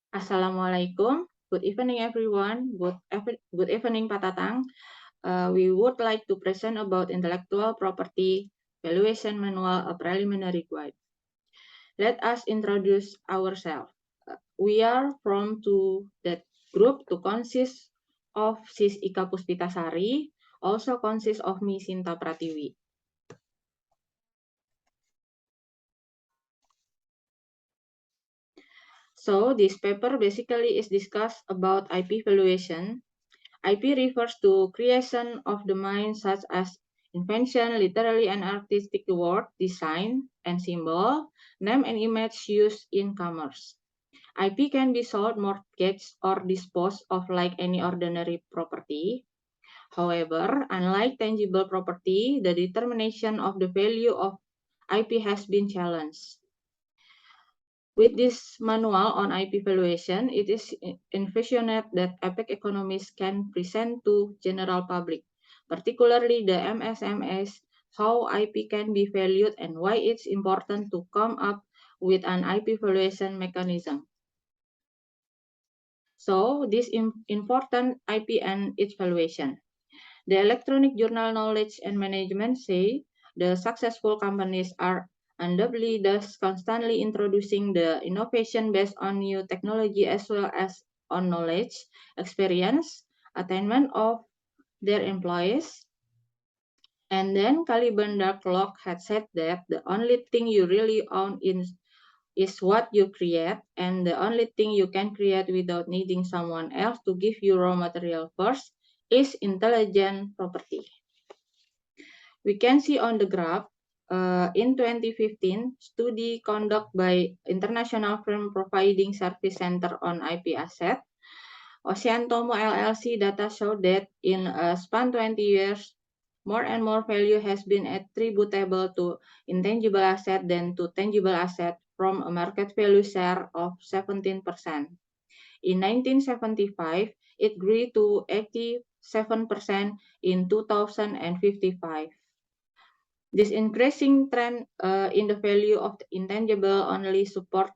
Assalamualaikum. Good evening, everyone. Good evening, Pak Tatang. We would like to present about intellectual property valuation manual, a preliminary guide. Let us introduce ourselves. We are from that group to consist of Sis Ika Puspitasari, also consists of me Sinta Pratiwi. So this paper basically is discussed about IP valuation. IP refers to creation of the mind such as invention, literary and artistic word, design and symbol, name and image used in commerce. IP can be sold, mortgaged, or disposed of like any ordinary property. However, unlike tangible property, the determination of the value of IP has been challenged. With this manual on IP valuation, it is envisioned that epic economists can present to general public, particularly the MSMEs, how IP can be valued and why it's important to come up with an IP valuation mechanism. So, this important IP and its valuation. The Electronic Journal Knowledge and Management say the successful companies are undoubtedly thus constantly introducing the innovation based on new technology as well as on knowledge, experience, attainment of their employees. And then Caliban Darklock had said that the only thing you really own is what you create, and the only thing you can create without needing someone else to give you raw material first is intelligent property. We can see on the graph, in 2015, study conducted by international firm providing service center on IP asset, Ocean Tomo LLC data showed that in a span 20 years, more and more value has been attributable to intangible asset than to tangible asset from a market value share of 17%. In 1975, it grew to 87% in 2055. This increasing trend in the value of the intangible only support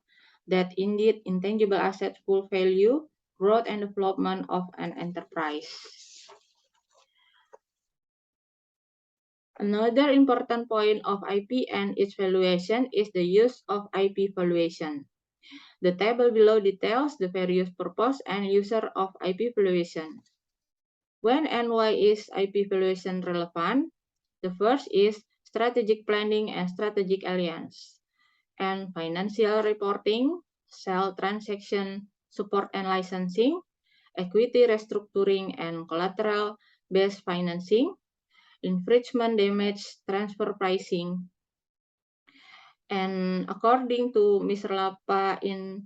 that indeed intangible assets full value, growth and development of an enterprise. Another important point of IP and its valuation is the use of IP valuation. The table below details the various purpose and user of IP valuation. When and why is IP valuation relevant? The first is strategic planning and strategic alliance, and financial reporting, sale transaction support and licensing, equity restructuring and collateral-based financing, infringement damage transfer pricing. And according to Mr. Lapa in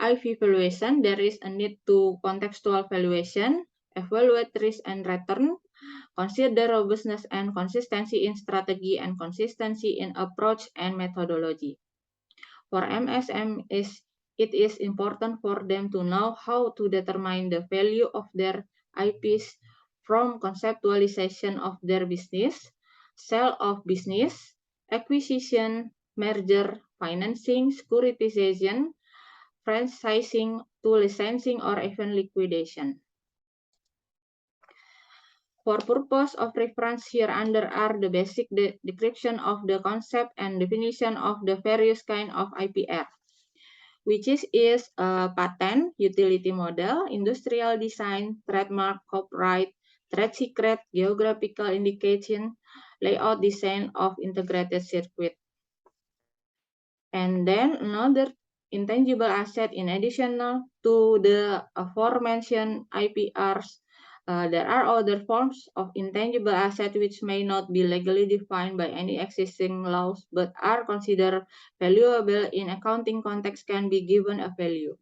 IP valuation, there is a need to contextual valuation, evaluate risk and return, consider robustness and consistency in strategy and consistency in approach and methodology. For MSM, it is important for them to know how to determine the value of their IPs from conceptualization of their business, sale of business, acquisition, merger, financing, securitization, franchising to licensing or even liquidation. For purpose of reference here under are the basic description of the concept and definition of the various kind of IPR, which is a patent, utility model, industrial design, trademark, copyright, trade secret, geographical indication, layout design of integrated circuit. And then another intangible asset in addition to the aforementioned IPRs, there are other forms of intangible asset which may not be legally defined by any existing laws but are considered valuable in accounting context can be given a value.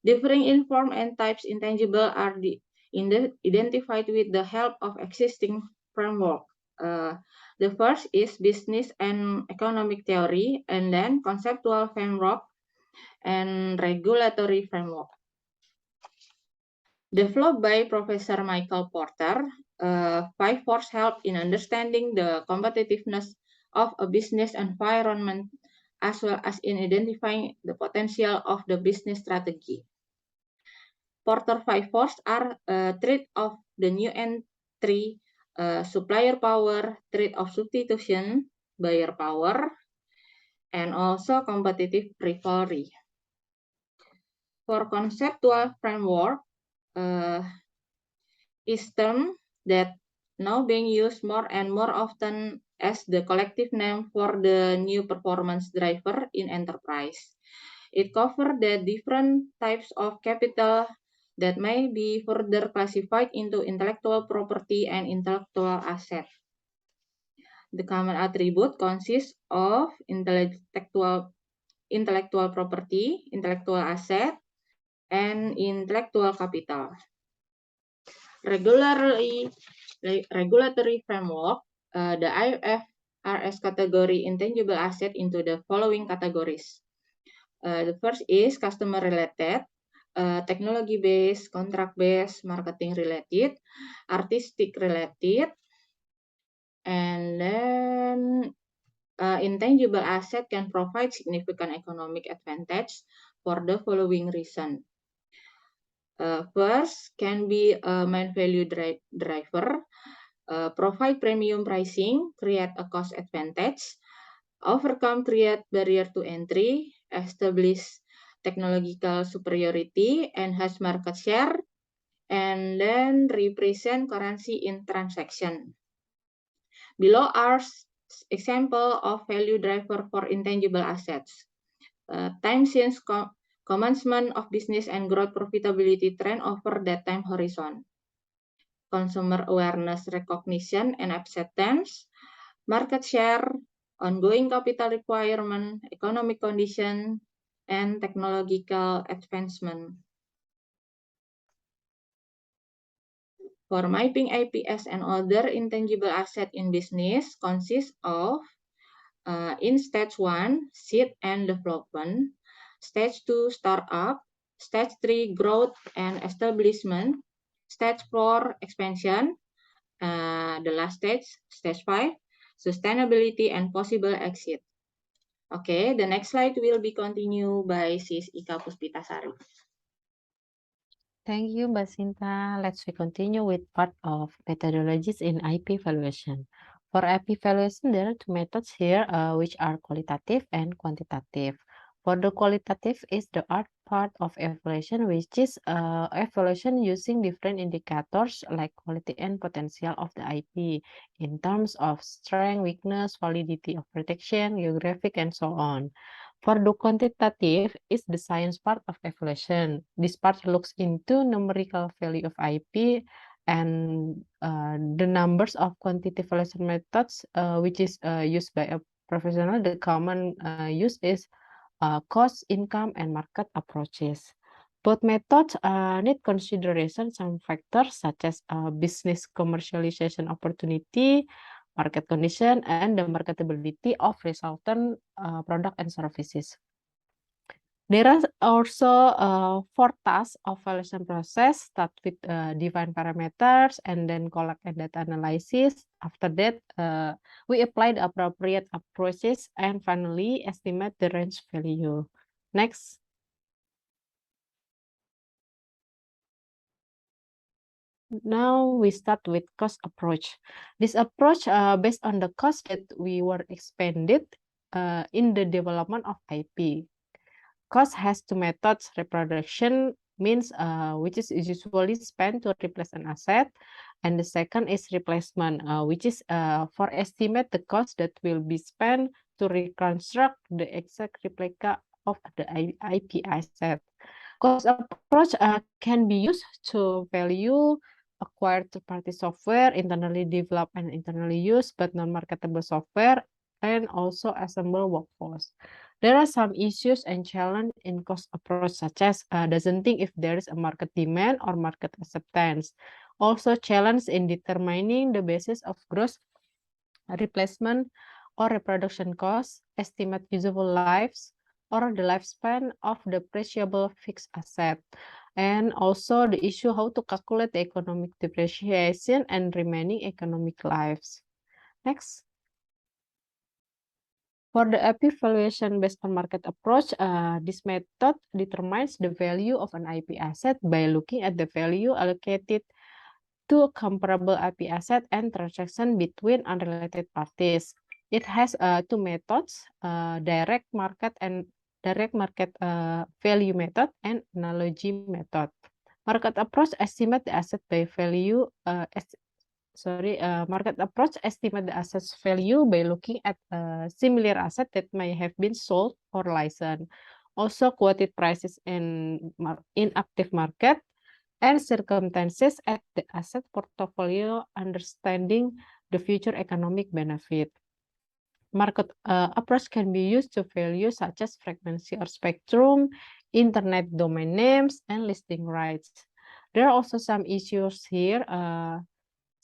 Differing in form and types intangible are identified with the help of existing framework. The first is business and economic theory, and then conceptual framework and regulatory framework. Developed by Professor Michael Porter, 5 forces help in understanding the competitiveness of a business environment as well as in identifying the potential of the business strategy. Porter 5 force are threat of the new entry, supplier power, threat of substitution, buyer power, and also competitive rivalry. For conceptual framework, is term that now being used more and more often as the collective name for the new performance driver in enterprise. It covers the different types of capital that may be further classified into intellectual property and intellectual asset. The common attribute consists of intellectual property, intellectual asset, and intellectual capital. Regulatory framework, the IFRS category intangible asset into the following categories. The first is customer related, technology based, contract based, marketing related, artistic related, and then intangible asset can provide significant economic advantage for the following reason. First, can be a main value driver, provide premium pricing, create a cost advantage, overcome create barrier to entry, establish technological superiority, enhance market share, and then represent currency in transaction. Below are example of value driver for intangible assets. Time since commencement of business and growth profitability trend over that time horizon. Consumer awareness, recognition, and acceptance, market share, ongoing capital requirement, economic condition, and technological advancement. For mapping IPS and other intangible asset in business consists of in stage 1, seed and development, stage 2, startup, stage 3, growth and establishment, stage 4, expansion, the last stage, stage 5, sustainability and possible exit. Okay, the next slide will be continued by Sis Ika Puspitasari. Thank you, Mbak Sinta. Let's continue with part of methodologies in IP valuation. For IP valuation, there are two methods here, which are qualitative and quantitative. For the qualitative is the art part of evaluation, which is evaluation using different indicators like quality and potential of the IP in terms of strength, weakness, validity of protection, geographic, and so on. For the quantitative is the science part of evaluation. This part looks into numerical value of IP and the numbers of quantitative evaluation methods, which is used by a professional. The common use is cost, income, and market approaches. Both methods need consideration some factors such as business commercialization opportunity, market condition, and the marketability of resultant product and services. There are also 4 tasks of valuation process, start with define parameters and then collect and data analysis. After that, we apply the appropriate approaches and finally estimate the range value. Next. Now we start with cost approach. This approach based on the cost that we were expended in the development of IP. Cost has two methods. Reproduction means which is usually spent to replace an asset, and the second is replacement, which is for estimate the cost that will be spent to reconstruct the exact replica of the IP asset. Cost approach can be used to value acquired third-party software, internally developed and internally used but non-marketable software, and also assemble workforce. There are some issues and challenges in cost approach, such as doesn't think if there is a market demand or market acceptance. Also challenge in determining the basis of gross replacement or reproduction costs, estimate usable lives, or the lifespan of depreciable fixed asset. And also the issue how to calculate the economic depreciation and remaining economic lives. Next. For the IP valuation based on market approach, this method determines the value of an IP asset by looking at the value allocated to comparable IP asset and transaction between unrelated parties. It has two methods, direct market value method and analogy method. Market approach estimate the asset by value. Market approach estimate the asset's value by looking at similar asset that may have been sold or licensed. Also, quoted prices in active market and circumstances at the asset portfolio, understanding the future economic benefit. Market approach can be used to value such as frequency or spectrum, internet domain names, and listing rights. There are also some issues here,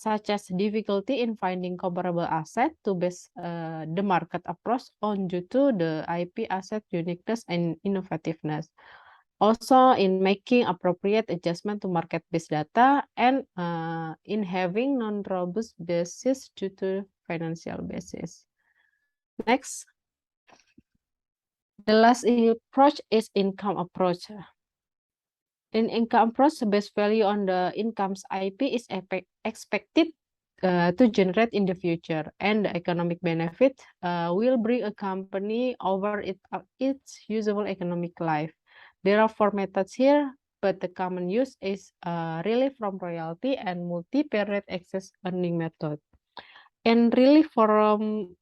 such as difficulty in finding comparable asset to base the market approach on due to the IP asset uniqueness and innovativeness. Also in making appropriate adjustment to market-based data and in having non-robust basis due to financial basis. Next, the last approach is income approach. In income approach, the base value on the income's IP is expected to generate in the future, and the economic benefit will bring a company over its usable economic life. There are 4 methods here, but the common use is relief from royalty and multi-period excess earning method. And relief from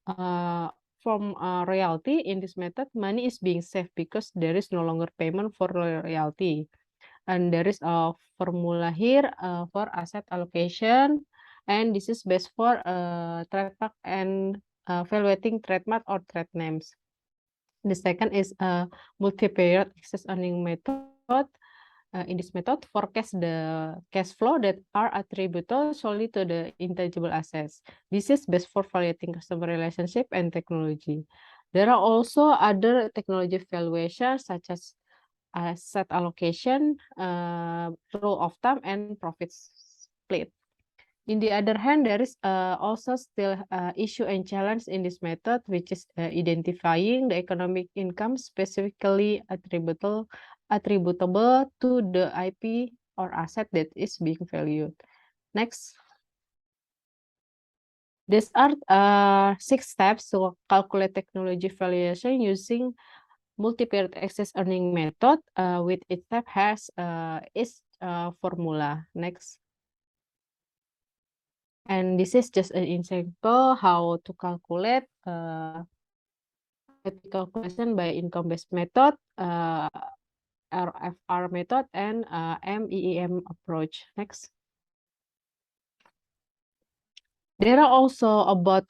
royalty in this method, money is being saved because there is no longer payment for royalty. And there is a formula here for asset allocation, and this is based for trademark and evaluating trademark or trade names. The second is a multi-period excess earning method. In this method, forecast the cash flow that are attributable solely to the intangible assets. This is best for evaluating customer relationship and technology. There are also other technology valuations such as asset allocation, rule of thumb, and profit split. On the other hand, there is also still issue and challenge in this method, which is identifying the economic income specifically attributable to the IP or asset that is being valued. Next. These are 6 steps to calculate technology valuation using multi-period excess earning method. With each step has its formula. Next. And this is just an example how to calculate IP calculation by income-based method, RFR method, and MEEM approach. Next. There are also about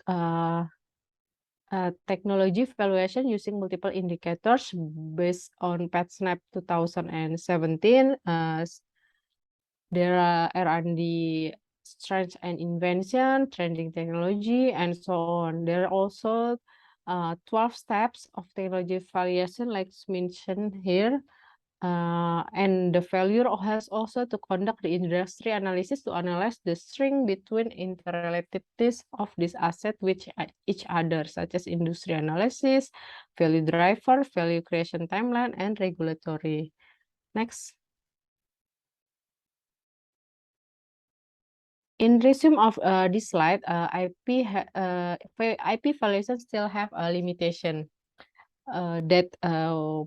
technology valuation using multiple indicators based on PatSnap 2017. There are R&D strength and invention, trending technology, and so on. There are also 12 steps of technology valuation, like mentioned here. And the valuer has also to conduct the industry analysis to analyze the string between interrelativities of this asset with each other, such as industry analysis, value driver, value creation timeline, and regulatory. Next. In resume of this slide, IP valuation still have a limitation. That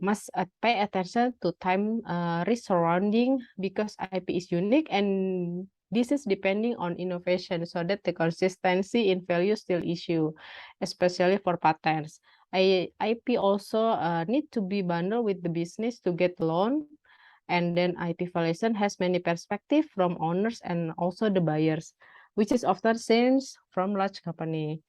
must pay attention to time risk surrounding because IP is unique and this is depending on innovation so that the consistency in value still issue, especially for patents. IP also need to be bundled with the business to get loan, and then IP valuation has many perspectives from owners and also the buyers, which is often seen from large company.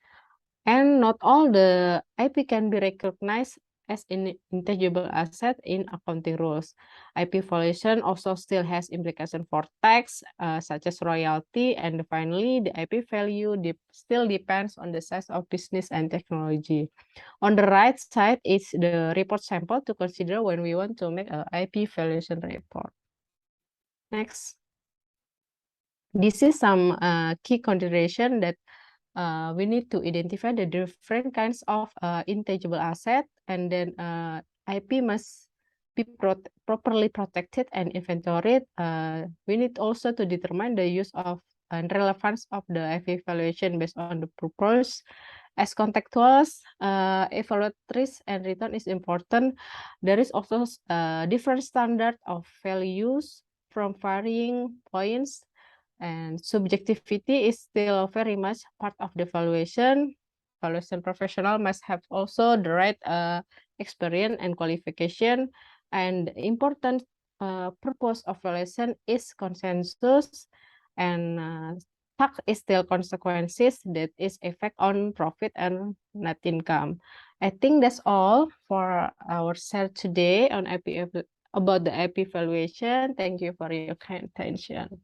And not all the IP can be recognized as an intangible asset in accounting rules. IP valuation also still has implication for tax, such as royalty, and finally, the IP value still depends on the size of business and technology. On the right side is the report sample to consider when we want to make an IP valuation report. Next. This is some key consideration that we need to identify the different kinds of intangible asset, and then IP must be properly protected and inventoried. We need also to determine the use of and relevance of the IP evaluation based on the purpose. As contextuals, evaluatrice and return is important. There is also different standard of values from varying points, and subjectivity is still very much part of the evaluation. Evaluation professional must have also the right experience and qualification. And the important purpose of evaluation is consensus, and tax is still consequences that is effect on profit and net income. I think that's all for our share today on IP about the IP valuation. Thank you for your kind attention.